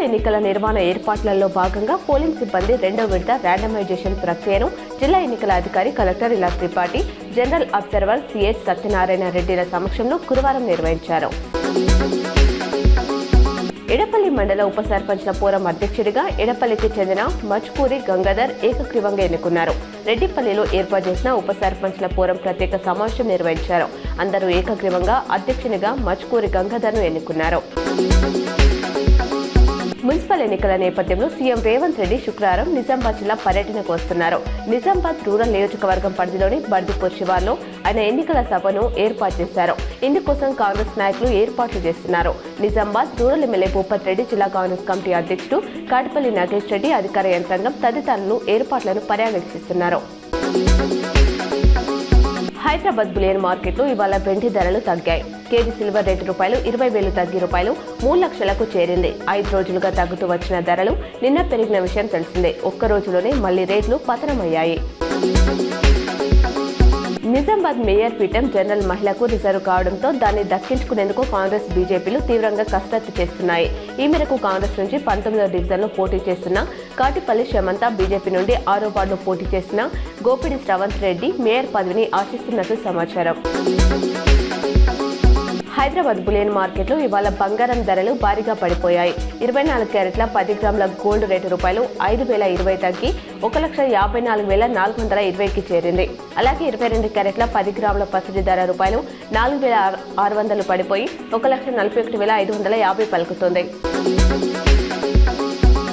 Municipal ఎన్నికల నిర్వహణ ఏర్పాట్లలో భాగంగా పోలింగ్ సిబ్బంది రెండో విడత ర్యాండమైజేషన్ ప్రక్రియను జిల్లా ఎన్నికల అధికారి collector Ila Tripathi, general observer CS Satyanarayana రెడ్డిల సమక్షంలో గురువారం నిర్వహించారు. ఎడపల్లి మండల ఉప సర్పంచ్ల ఫోరం అధ్యక్షుడిగా ఎడపల్లికి చెందిన మచ్కూరి గంగాధర్ ఏకగ్రీవంగా ఎన్నుకున్నారు. రెడ్డిపల్లిలో ఏర్పాటు చేసిన ఉప సర్పంచ్ల ఫోరం ప్రత్యేక సమావేశం నిర్వహించారు. అందరూ ఏకగ్రీవంగా అధ్యక్షునిగా మచ్కూరి గంగాధర్ను ఎన్నుకున్నారు. మున్సిపల్ ఎన్నికల నేపథ్యంలో సీఎం రేవంత్ రెడ్డి శుక్రవారం నిజామాబాద్ జిల్లా పర్యటనకు వస్తున్నారు. నిజామాబాద్ రూరల్ నియోజకవర్గం పరిధిలోని బర్దిపూర్ శివార్లో ఆయన ఎన్నికల సభను ఏర్పాటు చేశారు. ఇందుకోసం కాంగ్రెస్ నాయకులు ఏర్పాట్లు చేస్తున్నారు. నిజామాబాద్ రూరల్ ఎమ్మెల్యే భూపత్ రెడ్డి, జిల్లా కాంగ్రెస్ కమిటీ అధ్యక్షుడు కాటిపల్లి నాగేష్ రెడ్డి, అధికార యంత్రాంగం తదితరులు ఏర్పాట్లను పర్యవేక్షిస్తున్నారు. హైదరాబాద్ బులియన్ మార్కెట్లో ఇవాళ వెండి ధరలు తగ్గాయి. కేజీ సిల్వర్ రేటు ₹20,000 తగ్గి ₹3 లక్షలకు చేరింది. 5 రోజులుగా తగ్గుతూ వచ్చిన ధరలు నిన్న పెరిగిన విషయం తెలిసిందే. ఒక్క రోజులోనే మళ్లీ రేట్లు పతనమయ్యాయి. నిజామాబాద్ మేయర్ పీఠం జనరల్ మహిళకు రిజర్వ్ కావడంతో దాన్ని దక్కించుకునేందుకు కాంగ్రెస్, బీజేపీలు తీవ్రంగా కసరత్తు చేస్తున్నాయి. ఈ మేరకు కాంగ్రెస్ నుంచి 19వ డివిజన్లో పోటీ చేస్తున్న కాటిపల్లి శమంత, బీజేపీ నుండి 6వ వార్డులో పోటీ చేస్తున్న గోపిడి శ్రవంత్ రెడ్డి మేయర్ పదవిని ఆశిస్తున్నట్లు సమాచారం. హైదరాబాద్ బులియన్ మార్కెట్లో ఇవాళ బంగారం ధరలు భారీగా పడిపోయాయి. 24 క్యారెట్ల 10 గ్రాముల గోల్డ్ రేటు ₹5,020 తగ్గి 1,54,420కి చేరింది. అలాగే 22 క్యారెట్ల 10 గ్రాముల పసిడి ధర ₹4,600 పడిపోయి 1,41,550 పలుకుతోంది.